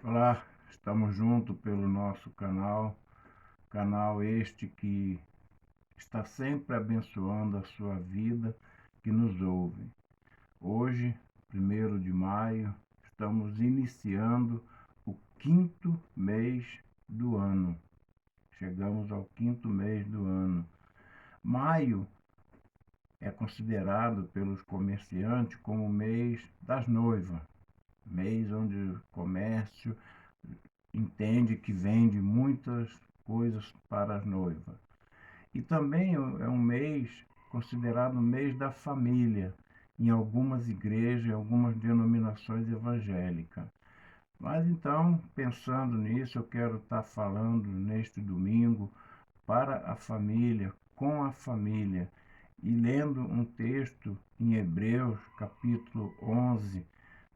Olá, estamos juntos pelo nosso canal este que está sempre abençoando a sua vida que nos ouve. Hoje, 1º de maio, estamos iniciando o quinto mês do ano. Chegamos ao quinto mês do ano. Maio é considerado pelos comerciantes como o mês das noivas, mês onde o comércio entende que vende muitas coisas para as noivas. E também é um mês considerado o mês da família, em algumas igrejas, em algumas denominações evangélicas. Mas então, pensando nisso, eu quero estar falando neste domingo para a família, com a família, e lendo um texto em Hebreus, capítulo 11,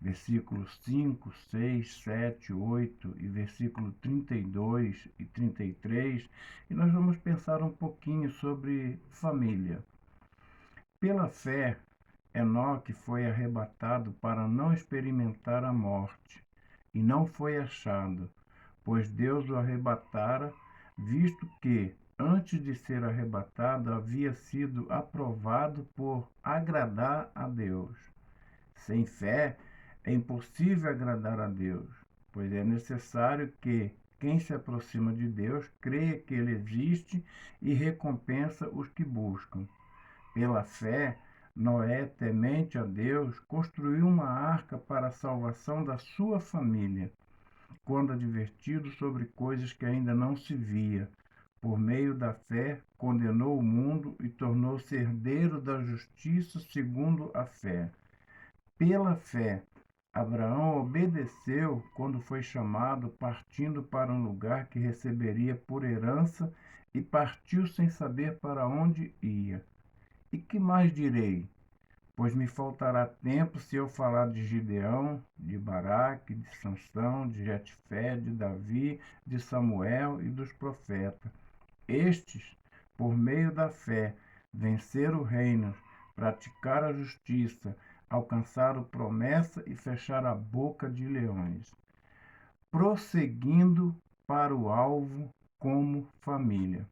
versículos 5, 6, 7, 8 e versículo 32 e 33, e nós vamos pensar um pouquinho sobre família. Pela fé, Enoque foi arrebatado para não experimentar a morte, e não foi achado, pois Deus o arrebatara, visto que, antes de ser arrebatado, havia sido aprovado por agradar a Deus. Sem fé, é impossível agradar a Deus, pois é necessário que quem se aproxima de Deus creia que Ele existe e recompensa os que buscam. Pela fé, Noé, temente a Deus, construiu uma arca para a salvação da sua família, quando advertido sobre coisas que ainda não se via. Por meio da fé, condenou o mundo e tornou-se herdeiro da justiça segundo a fé. Pela fé, Abraão obedeceu quando foi chamado, partindo para um lugar que receberia por herança, e partiu sem saber para onde ia. E que mais direi? Pois me faltará tempo se eu falar de Gideão, de Baraque, de Sansão, de Jefté, de Davi, de Samuel e dos profetas. Estes, por meio da fé, venceram o reino, praticaram a justiça, alcançaram promessa e fecharam a boca de leões, prosseguindo para o alvo como família.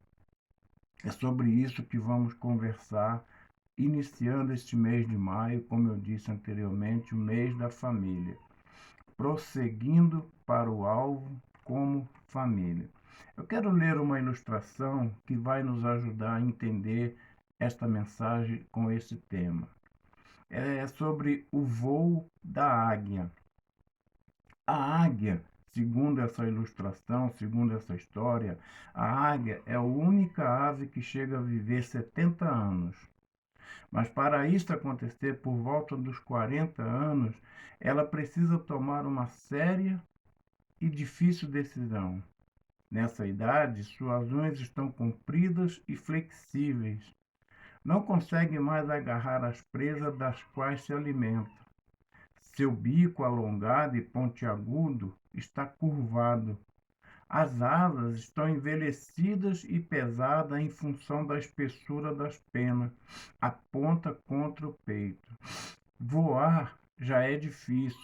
É sobre isso que vamos conversar, iniciando este mês de maio, como eu disse anteriormente, o mês da família. Prosseguindo para o alvo como família. Eu quero ler uma ilustração que vai nos ajudar a entender esta mensagem com esse tema. É sobre o voo da águia. A águia, segundo essa ilustração, segundo essa história, a águia é a única ave que chega a viver 70 anos. Mas para isso acontecer por volta dos 40 anos, ela precisa tomar uma séria e difícil decisão. Nessa idade, suas unhas estão compridas e flexíveis. Não consegue mais agarrar as presas das quais se alimenta. Seu bico alongado e pontiagudo está curvado. As asas estão envelhecidas e pesadas em função da espessura das penas, a ponta contra o peito. Voar já é difícil.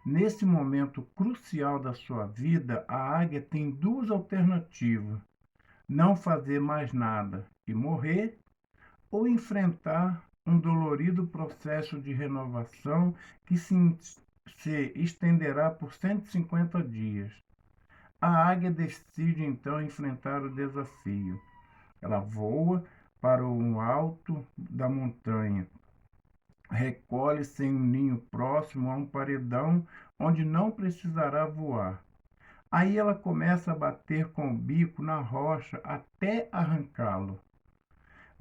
Nesse momento crucial da sua vida, a águia tem duas alternativas: não fazer mais nada e morrer, ou enfrentar um dolorido processo de renovação que se estenderá por 150 dias. A águia decide então enfrentar o desafio. Ela voa para o alto da montanha, recolhe-se em um ninho próximo a um paredão onde não precisará voar. Aí ela começa a bater com o bico na rocha até arrancá-lo.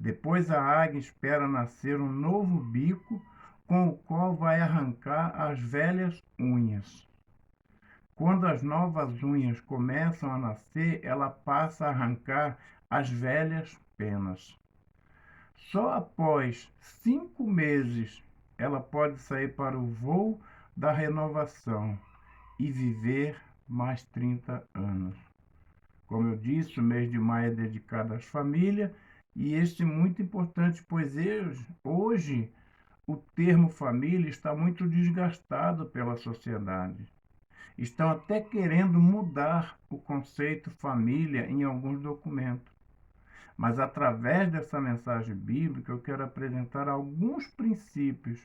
Depois a águia espera nascer um novo bico com o qual vai arrancar as velhas unhas. Quando as novas unhas começam a nascer, ela passa a arrancar as velhas penas. Só após 5 meses ela pode sair para o voo da renovação e viver mais 30 anos. Como eu disse, o mês de maio é dedicado às famílias e este é muito importante, pois hoje o termo família está muito desgastado pela sociedade. Estão até querendo mudar o conceito família em alguns documentos. Mas através dessa mensagem bíblica, eu quero apresentar alguns princípios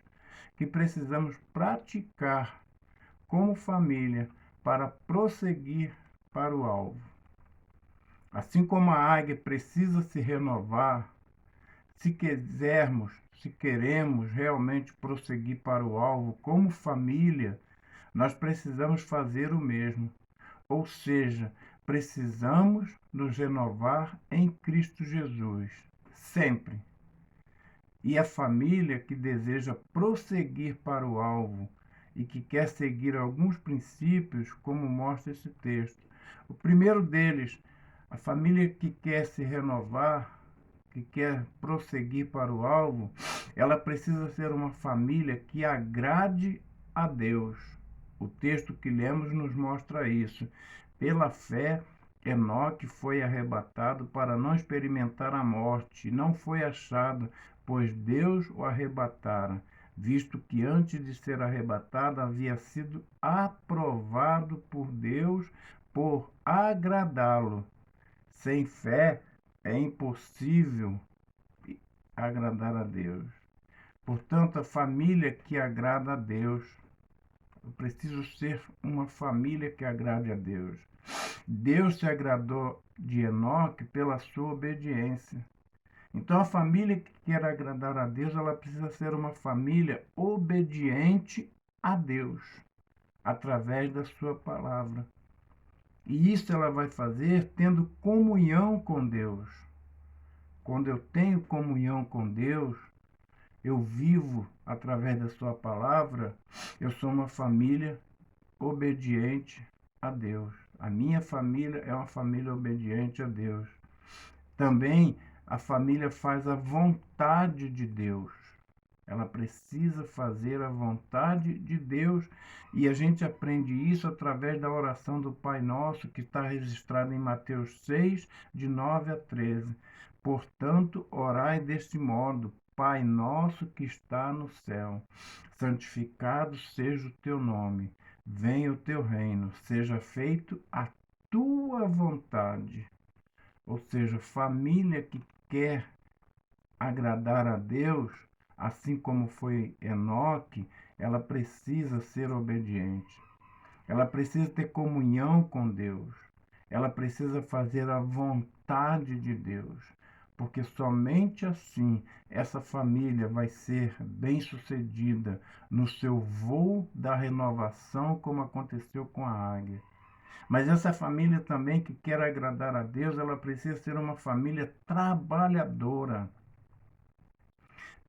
que precisamos praticar como família para prosseguir para o alvo. Assim como a águia precisa se renovar, se queremos realmente prosseguir para o alvo como família, nós precisamos fazer o mesmo. Ou seja, precisamos nos renovar em Cristo Jesus, sempre. E a família que deseja prosseguir para o alvo e que quer seguir alguns princípios, como mostra esse texto. O primeiro deles, a família que quer se renovar, que quer prosseguir para o alvo, ela precisa ser uma família que agrade a Deus. O texto que lemos nos mostra isso. Pela fé, Enoque foi arrebatado para não experimentar a morte, e não foi achado, pois Deus o arrebatara, visto que antes de ser arrebatado havia sido aprovado por Deus por agradá-lo. Sem fé é impossível agradar a Deus. Portanto, a família que agrada a Deus, eu preciso ser uma família que agrade a Deus. Deus se agradou de Enoque pela sua obediência. Então, a família que quer agradar a Deus, ela precisa ser uma família obediente a Deus, através da sua palavra. E isso ela vai fazer tendo comunhão com Deus. Quando eu tenho comunhão com Deus, eu vivo através da sua palavra, eu sou uma família obediente a Deus. A minha família é uma família obediente a Deus. Também a família faz a vontade de Deus. Ela precisa fazer a vontade de Deus e a gente aprende isso através da oração do Pai Nosso, que está registrada em Mateus 6, de 9 a 13. Portanto, orai deste modo: Pai nosso que está no céu, santificado seja o teu nome, venha o teu reino, seja feito a tua vontade. Ou seja, família que quer agradar a Deus, assim como foi Enoque, ela precisa ser obediente. Ela precisa ter comunhão com Deus. Ela precisa fazer a vontade de Deus. Porque somente assim essa família vai ser bem-sucedida no seu voo da renovação, como aconteceu com a águia. Mas essa família também que quer agradar a Deus, ela precisa ser uma família trabalhadora.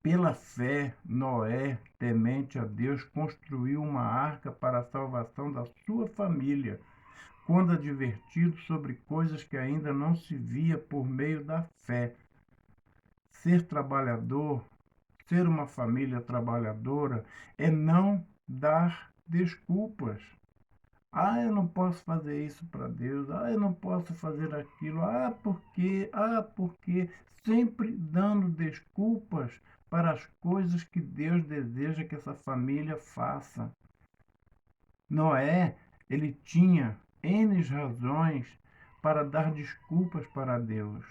Pela fé, Noé, temente a Deus, construiu uma arca para a salvação da sua família, quando advertido sobre coisas que ainda não se via por meio da fé. Ser trabalhador, ser uma família trabalhadora, é não dar desculpas. Ah, eu não posso fazer isso para Deus. Ah, eu não posso fazer aquilo. Ah, porque? Ah, porque? Sempre dando desculpas para as coisas que Deus deseja que essa família faça. Noé, ele tinha N razões para dar desculpas para Deus.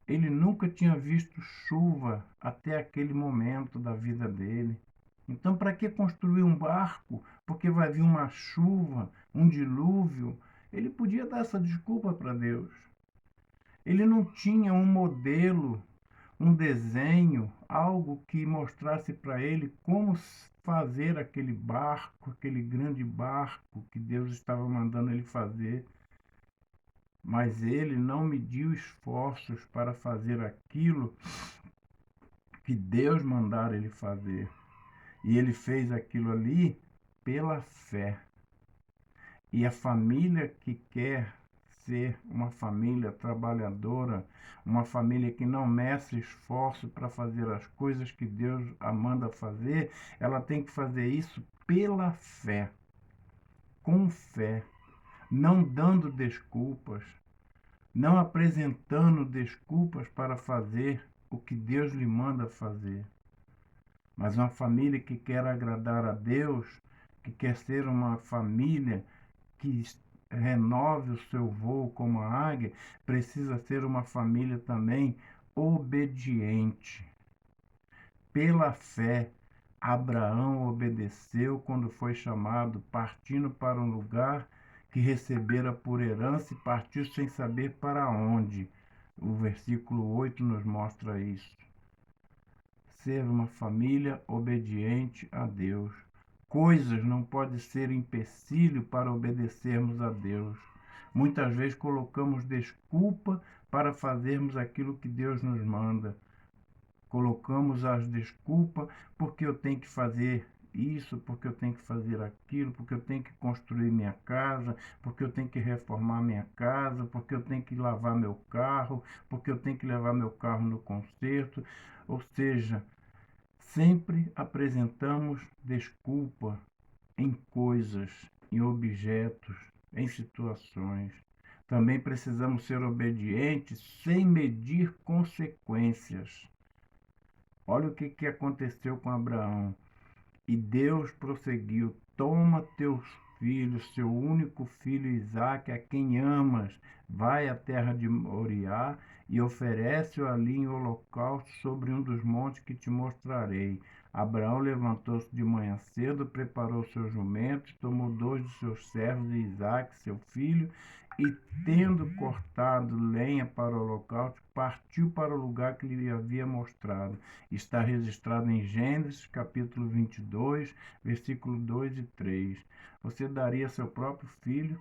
Ele nunca tinha visto chuva até aquele momento da vida dele. Então, para que construir um barco? Porque vai vir uma chuva, um dilúvio. Ele podia dar essa desculpa para Deus. Ele não tinha um modelo, um desenho, algo que mostrasse para ele como fazer aquele barco, aquele grande barco que Deus estava mandando ele fazer. Mas ele não mediu esforços para fazer aquilo que Deus mandara ele fazer. E ele fez aquilo ali pela fé. E a família que quer ser uma família trabalhadora, uma família que não meça esforço para fazer as coisas que Deus a manda fazer, ela tem que fazer isso pela fé, com fé, não dando desculpas, não apresentando desculpas para fazer o que Deus lhe manda fazer. Mas uma família que quer agradar a Deus, que quer ser uma família que renove o seu voo como a águia, precisa ser uma família também obediente. Pela fé, Abraão obedeceu quando foi chamado, partindo para um lugar que recebera por herança e partiu sem saber para onde. O versículo 8 nos mostra isso. Ser uma família obediente a Deus. Coisas não podem ser empecilho para obedecermos a Deus. Muitas vezes colocamos desculpa para fazermos aquilo que Deus nos manda. Colocamos as desculpas porque eu tenho que fazer isso, porque eu tenho que fazer aquilo, porque eu tenho que construir minha casa, porque eu tenho que reformar minha casa, porque eu tenho que lavar meu carro, porque eu tenho que levar meu carro no conserto. Ou seja, sempre apresentamos desculpa em coisas, em objetos, em situações. Também precisamos ser obedientes sem medir consequências. Olha o que aconteceu com Abraão. E Deus prosseguiu: toma teus filhos, seu único filho Isaque, a quem amas, vai à terra de Moriá e oferece-o ali em holocausto sobre um dos montes que te mostrarei. Abraão levantou-se de manhã cedo, preparou seus jumentos, tomou 2 de seus servos e Isaque, seu filho, e, tendo cortado lenha para o holocausto, partiu para o lugar que lhe havia mostrado. Está registrado em Gênesis, capítulo 22, versículo 2 e 3. Você daria seu próprio filho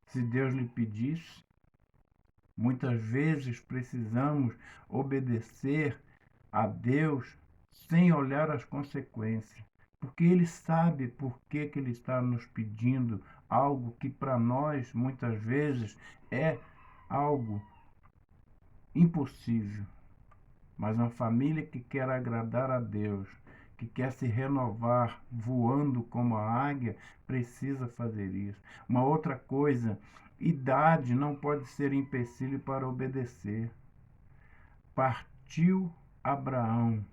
se Deus lhe pedisse? Muitas vezes precisamos obedecer a Deus sem olhar as consequências, porque Ele sabe por que Ele está nos pedindo algo que para nós muitas vezes é algo impossível. Mas uma família que quer agradar a Deus, que quer se renovar voando como a águia, precisa fazer isso. Uma outra coisa, idade não pode ser empecilho para obedecer. Partiu Abraão.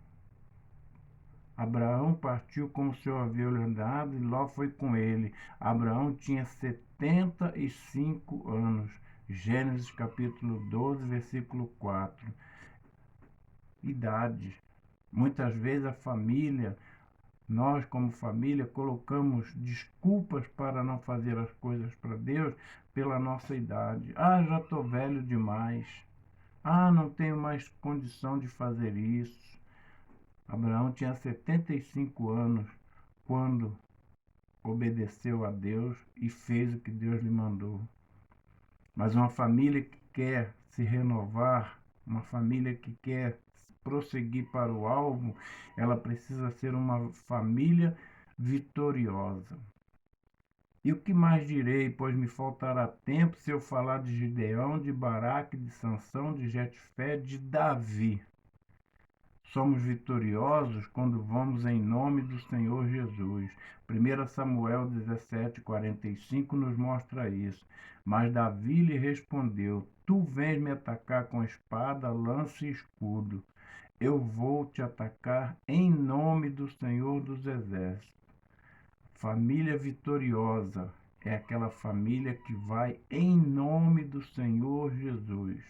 Abraão partiu como o Senhor havia ordenado e Ló foi com ele. Abraão tinha 75 anos. Gênesis capítulo 12, versículo 4. Idade. Muitas vezes a família, nós como família, colocamos desculpas para não fazer as coisas para Deus pela nossa idade. Ah, já estou velho demais. Ah, não tenho mais condição de fazer isso. Abraão tinha 75 anos quando obedeceu a Deus e fez o que Deus lhe mandou. Mas uma família que quer se renovar, uma família que quer prosseguir para o alvo, ela precisa ser uma família vitoriosa. E o que mais direi, pois me faltará tempo se eu falar de Gideão, de Baraque, de Sansão, de Jefté, de Davi. Somos vitoriosos quando vamos em nome do Senhor Jesus. 1 Samuel 17:45 nos mostra isso. Mas Davi lhe respondeu: tu vens me atacar com espada, lança e escudo. Eu vou te atacar em nome do Senhor dos Exércitos. Família vitoriosa é aquela família que vai em nome do Senhor Jesus.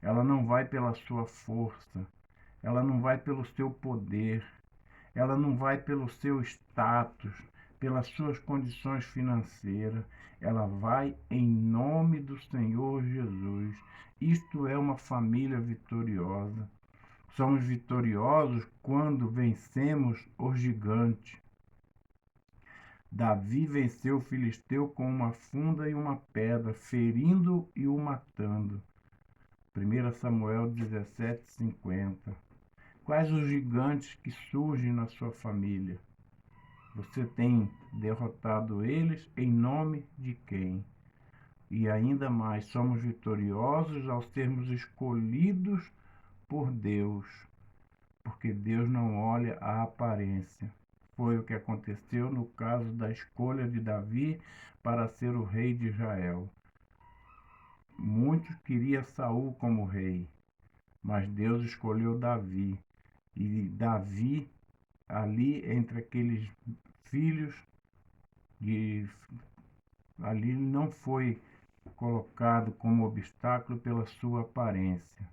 Ela não vai pela sua força, ela não vai pelo seu poder, ela não vai pelo seu status, pelas suas condições financeiras. Ela vai em nome do Senhor Jesus. Isto é uma família vitoriosa. Somos vitoriosos quando vencemos o gigante. Davi venceu o filisteu com uma funda e uma pedra, ferindo e o matando. 1 Samuel 17:50. Quais os gigantes que surgem na sua família? Você tem derrotado eles em nome de quem? E ainda mais, somos vitoriosos ao sermos escolhidos por Deus, porque Deus não olha a aparência. Foi o que aconteceu no caso da escolha de Davi para ser o rei de Israel. Muitos queriam Saul como rei, mas Deus escolheu Davi. E Davi, ali entre aqueles filhos de ali ele não foi colocado como obstáculo pela sua aparência.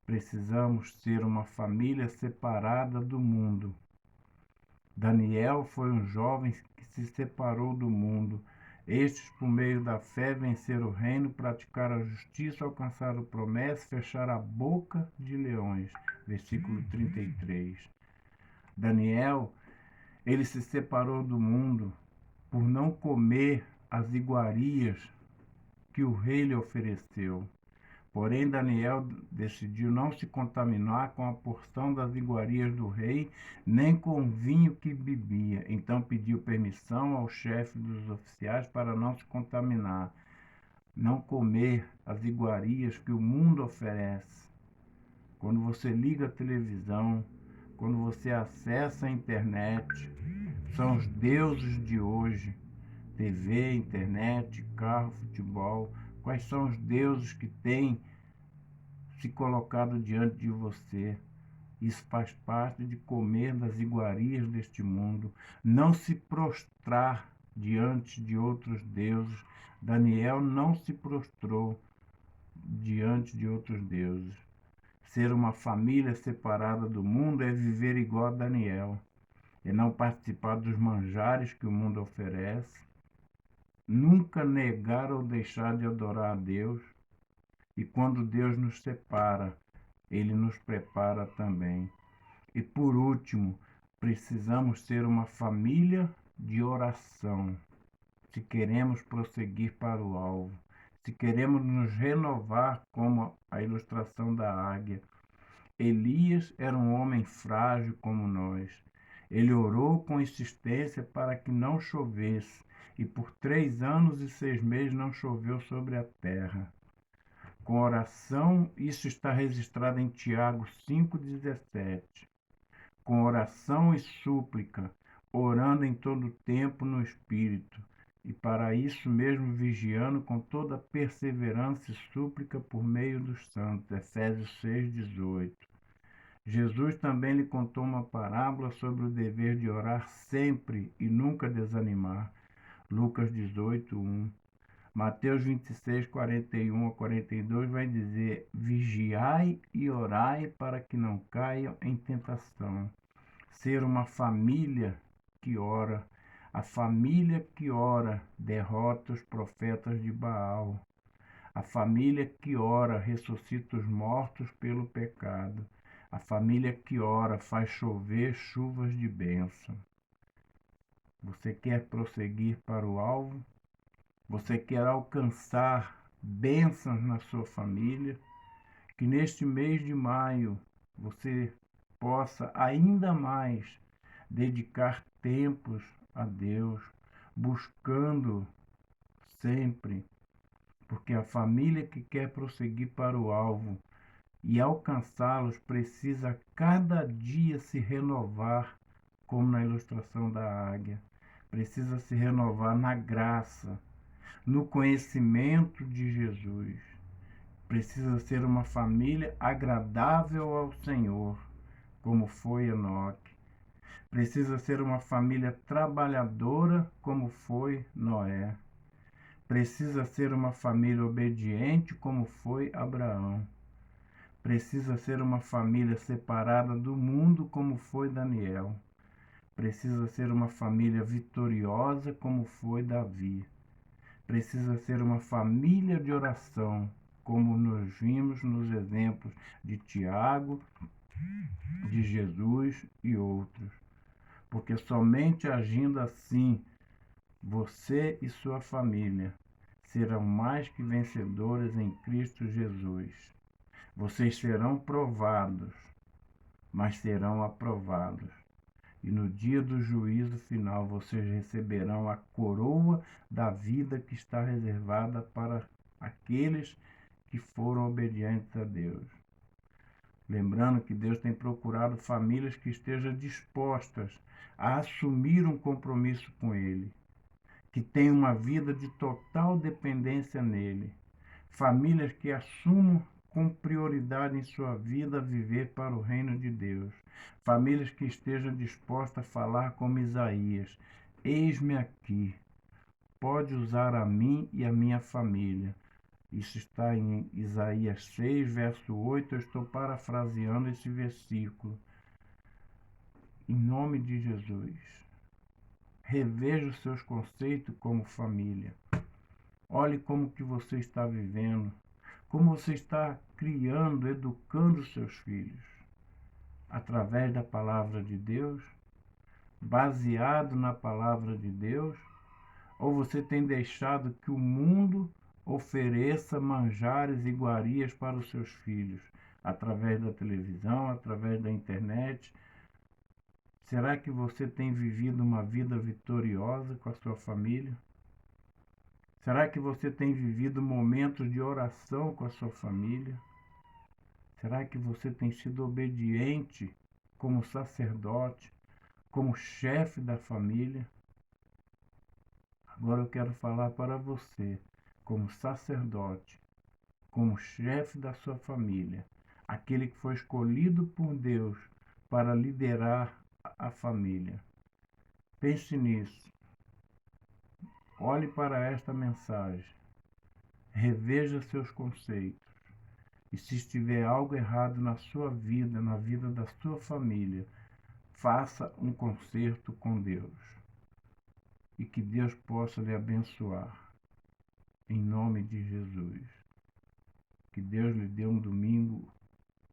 Precisamos ser uma família separada do mundo. Daniel foi um jovem que se separou do mundo. Estes, por meio da fé, venceram o reino, praticaram a justiça, alcançaram a promessa, fecharam a boca de leões. Versículo 33. Daniel, ele se separou do mundo por não comer as iguarias que o rei lhe ofereceu. Porém, Daniel decidiu não se contaminar com a porção das iguarias do rei, nem com o vinho que bebia. Então pediu permissão ao chefe dos oficiais para não se contaminar, não comer as iguarias que o mundo oferece. Quando você liga a televisão, quando você acessa a internet, são os deuses de hoje. TV, internet, carro, futebol. Quais são os deuses que têm se colocado diante de você? Isso faz parte de comer das iguarias deste mundo. Não se prostrar diante de outros deuses. Daniel não se prostrou diante de outros deuses. Ser uma família separada do mundo é viver igual a Daniel. É não participar dos manjares que o mundo oferece. Nunca negar ou deixar de adorar a Deus. E quando Deus nos separa, Ele nos prepara também. E por último, precisamos ser uma família de oração. Se queremos prosseguir para o alvo, se queremos nos renovar como a ilustração da águia. Elias era um homem frágil como nós. Ele orou com insistência para que não chovesse, e por 3 anos e 6 meses não choveu sobre a terra. Com oração, isso está registrado em Tiago 5,17. Com oração e súplica, orando em todo tempo no Espírito, e para isso mesmo vigiando com toda perseverança e súplica por meio dos santos. Efésios 6,18. Jesus também lhe contou uma parábola sobre o dever de orar sempre e nunca desanimar. Lucas 18:1. Mateus 26, 41 a 42 vai dizer: vigiai e orai para que não caiam em tentação. Ser uma família que ora. A família que ora derrota os profetas de Baal. A família que ora ressuscita os mortos pelo pecado. A família que ora faz chover chuvas de bênção. Você quer prosseguir para o alvo? Você quer alcançar bênçãos na sua família? Que neste mês de maio você possa ainda mais dedicar tempos a Deus, buscando sempre, porque a família que quer prosseguir para o alvo e alcançá-los precisa cada dia se renovar, como na ilustração da águia. Precisa se renovar na graça, no conhecimento de Jesus. Precisa ser uma família agradável ao Senhor, como foi Enoque. Precisa ser uma família trabalhadora, como foi Noé. Precisa ser uma família obediente, como foi Abraão. Precisa ser uma família separada do mundo, como foi Daniel. Precisa ser uma família vitoriosa, como foi Davi. Precisa ser uma família de oração, como nos vimos nos exemplos de Tiago, de Jesus e outros. Porque somente agindo assim, você e sua família serão mais que vencedores em Cristo Jesus. Vocês serão provados, mas serão aprovados. E no dia do juízo final vocês receberão a coroa da vida que está reservada para aqueles que foram obedientes a Deus. Lembrando que Deus tem procurado famílias que estejam dispostas a assumir um compromisso com Ele, que tenham uma vida de total dependência nele. Famílias que assumam com prioridade em sua vida viver para o reino de Deus. Famílias que estejam dispostas a falar como Isaías: Eis-me aqui, pode usar a mim e a minha família. Isso está em Isaías 6, verso 8. Eu estou parafraseando esse versículo. Em nome de Jesus, reveja os seus conceitos como família. Olhe como que você está vivendo, como você está criando, educando os seus filhos. Através da palavra de Deus, baseado na palavra de Deus, ou você tem deixado que o mundo ofereça manjares e iguarias para os seus filhos, através da televisão, através da internet? Será que você tem vivido uma vida vitoriosa com a sua família? Será que você tem vivido momentos de oração com a sua família? Será que você tem sido obediente como sacerdote, como chefe da família? Agora eu quero falar para você, como sacerdote, como chefe da sua família, aquele que foi escolhido por Deus para liderar a família. Pense nisso. Olhe para esta mensagem. Reveja seus conceitos. E se estiver algo errado na sua vida, na vida da sua família, faça um concerto com Deus. E que Deus possa lhe abençoar. Em nome de Jesus. Que Deus lhe dê um domingo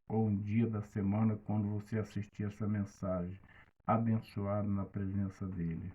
ou um dia da semana quando você assistir essa mensagem, abençoado na presença dele.